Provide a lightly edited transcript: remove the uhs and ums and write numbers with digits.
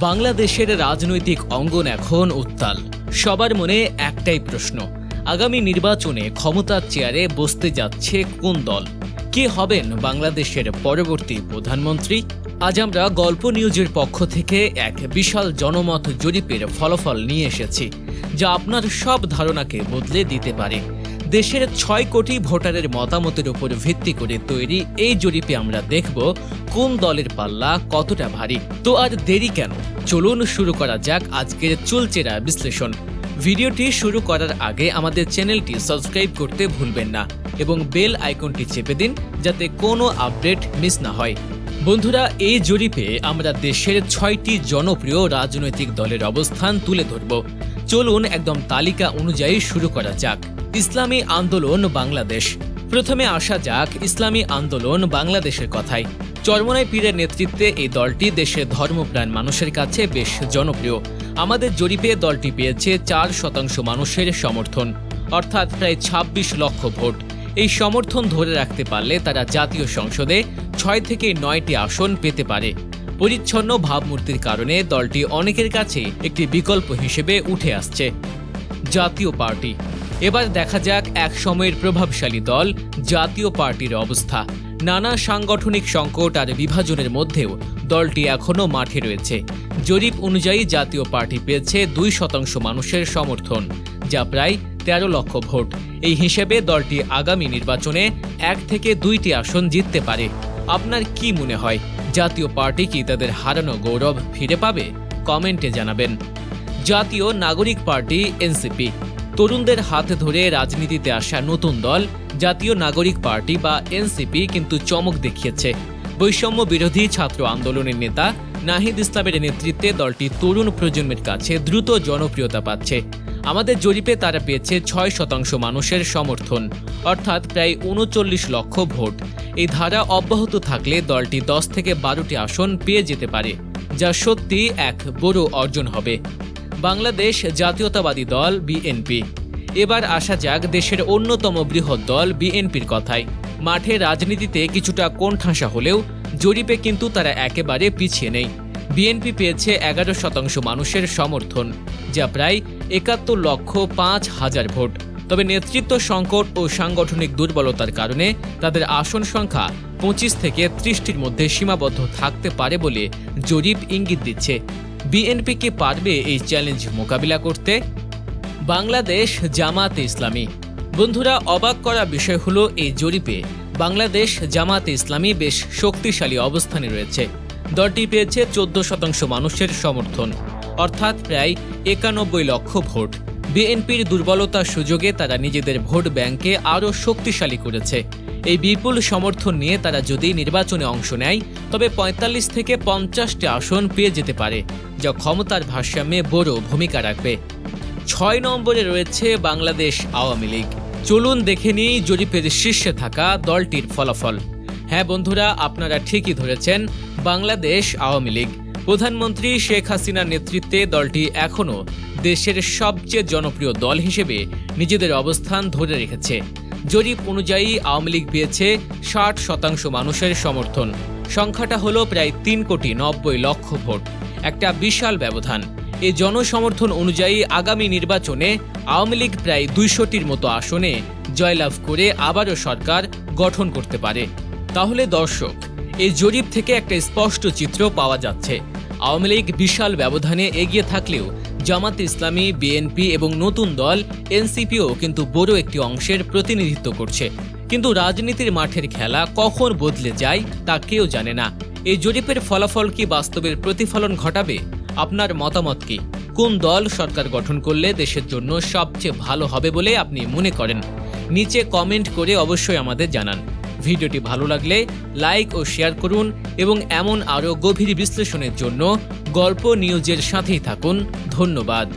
বাংলাদেশের রাজনৈতিক অঙ্গন এখন উত্তাল। সবার মনে একটাই প্রশ্ন, আগামী নির্বাচনে ক্ষমতার চেয়ারে বসতে যাচ্ছে কোন দল? কে হবেন বাংলাদেশের পরবর্তী প্রধানমন্ত্রী? আজ আমরা গল্প নিউজের পক্ষ থেকে এক বিশাল জনমত জরিপের ফলাফল নিয়ে এসেছি, যা আপনার সব ধারণাকে বদলে দিতে পারে। দেশের ৬ কোটি ভোটারের মতামতের উপর ভিত্তি করে তৈরি এই জরিপে আমরা দেখব কোন দলের পাল্লা কতটা ভারী। তো আর দেরি কেন, চলুন শুরু করা যাক আজকের চুলচেরা বিশ্লেষণ। ভিডিওটি শুরু করার আগে আমাদের চ্যানেলটি সাবস্ক্রাইব করতে ভুলবেন না এবং বেল আইকনটি চেপে দিন যাতে কোনো আপডেট মিস না হয়। বন্ধুরা, এই জরিপে আমরা দেশের ৬টি জনপ্রিয় রাজনৈতিক দলের অবস্থান তুলে ধরব। চলুন একদম তালিকা অনুযায়ী শুরু করা যাক। ইসলামী আন্দোলন বাংলাদেশ। প্রথমে আসা যাক ইসলামী আন্দোলন বাংলাদেশের কথায়। চরমোনাই পীরের নেতৃত্বে এই দলটি দেশের ধর্মপ্রাণ মানুষের কাছে বেশ জনপ্রিয়। আমাদের জরিপে দলটি পেয়েছে ৪% মানুষের সমর্থন, অর্থাৎ প্রায় ২৬ লক্ষ ভোট। এই সমর্থন ধরে রাখতে পারলে তারা জাতীয় সংসদে ৬ থেকে ৯টি আসন পেতে পারে। পরিচ্ছন্ন ভাবমূর্তির কারণে দলটি অনেকের কাছে একটি বিকল্প হিসেবে উঠে আসছে। জাতীয় পার্টি। এবার দেখা যাক এক সময়ের প্রভাবশালী দল জাতীয় পার্টির অবস্থা। নানা সাংগঠনিক সংকট আর বিভাজনের মধ্যেও দলটি এখনও মাঠে রয়েছে। জরিপ অনুযায়ী জাতীয় পার্টি পেয়েছে ২% মানুষের সমর্থন, যা প্রায় ১৩ লক্ষ ভোট। এই হিসেবে দলটি আগামী নির্বাচনে ১ থেকে ২টি আসন জিততে পারে। আপনার কি মনে হয়, জাতীয় পার্টি কি তাদের হারানো গৌরব ফিরে পাবে? কমেন্টে জানাবেন। জাতীয় নাগরিক পার্টি এনসিপি। তরুণদের হাতে ধরে রাজনীতিতে আসা নতুন দল জাতীয় নাগরিক পার্টি বা এনসিপি কিন্তু চমক দেখিয়েছে। বৈষম্য বিরোধী ছাত্র আন্দোলনের নেতা নাহিদ ইসলামের নেতৃত্বে দলটি তরুণ প্রজন্মের কাছে দ্রুত জনপ্রিয়তা পাচ্ছে। আমাদের জরিপে তারা পেয়েছে ৬% মানুষের সমর্থন, অর্থাৎ প্রায় ৩৯ লক্ষ ভোট। এই ধারা অব্যাহত থাকলে দলটি ১০ থেকে ১২টি আসন পেয়ে যেতে পারে, যা সত্যি এক বড় অর্জন হবে। বাংলাদেশ জাতীয়তাবাদী দল বিএনপি। এবার আসা যাক দেশের অন্যতম বৃহৎ দল বিএনপির কথায়। মাঠে রাজনীতিতে কিছুটা কোণঠাসা হলেও জরিপে কিন্তু তারা একেবারে পিছিয়ে নেই। বিএনপি পেয়েছে ১১% মানুষের সমর্থন, যা প্রায় ৭১,৫০০,০০০ ভোট। তবে নেতৃত্ব সংকট ও সাংগঠনিক দুর্বলতার কারণে তাদের আসন সংখ্যা ২৫ থেকে ৩০টির মধ্যে সীমাবদ্ধ থাকতে পারে বলে জরিপ ইঙ্গিত দিচ্ছে। বিএনপি কি পারবে এই চ্যালেঞ্জ মোকাবিলা করতে? বাংলাদেশ জামাতে ইসলামী। বন্ধুরা, অবাক করা বিষয় হলো এই জরিপে বাংলাদেশ জামাতে ইসলামী বেশ শক্তিশালী অবস্থানে রয়েছে। দলটি পেয়েছে ১৪% মানুষের সমর্থন, অর্থাৎ প্রায় ৯১ লক্ষ ভোট। বিএনপির দুর্বলতার সুযোগে তারা নিজেদের ভোট ব্যাংকে আরও শক্তিশালী করেছে। এই বিপুল সমর্থন নিয়ে তারা যদি নির্বাচনে অংশ নেয় তবে ৪৫ থেকে ৫০টি আসন পেয়ে যেতে পারে, যা ক্ষমতার ভারসাম্যে বড় ভূমিকা রাখবে। ৬ নম্বরে রয়েছে বাংলাদেশ আওয়ামী লীগ। চলুন দেখে নিই জরিপের শীর্ষে থাকা দলটির ফলাফল। হ্যাঁ বন্ধুরা, আপনারা ঠিকই ধরেছেন, বাংলাদেশ আওয়ামী লীগ। প্রধানমন্ত্রী শেখ হাসিনার নেতৃত্বে দলটি এখনও দেশের সবচেয়ে জনপ্রিয় দল হিসেবে নিজেদের অবস্থান ধরে রেখেছে। জরিপ অনুযায়ী আওয়ামী লীগ পেয়েছে ৬০% মানুষের সমর্থন। সংখ্যাটা হলো প্রায় ৩,৯০,০০,০০০ ভোট, একটা বিশাল ব্যবধান। এই জনসমর্থন অনুযায়ী আগামী নির্বাচনে আওয়ামী লীগ প্রায় ২০০টির মতো আসনে জয়লাভ করে আবারও সরকার গঠন করতে পারে। তাহলে দর্শক, এই জরিপ থেকে একটা স্পষ্ট চিত্র পাওয়া যাচ্ছে। আওয়ামী লীগ বিশাল ব্যবধানে এগিয়ে থাকলেও জামাতে ইসলামী, বিএনপি এবং নতুন দল এনসিপিও কিন্তু বড় একটি অংশের প্রতিনিধিত্ব করছে। কিন্তু রাজনীতির মাঠের খেলা কখন বদলে যায় তা কেউ জানে না। এই জরিপের ফলাফল কি বাস্তবের প্রতিফলন ঘটাবে? আপনার মতামত কি? কোন দল সরকার গঠন করলে দেশের জন্য সবচেয়ে ভালো হবে বলে আপনি মনে করেন? নিচে কমেন্ট করে অবশ্যই আমাদের জানান। ভিডিওটি ভালো লাগলে লাইক ও শেয়ার করুন এবং এমন আরও গভীর বিশ্লেষণের জন্য গল্প নিউজের সাথেই থাকুন। ধন্যবাদ।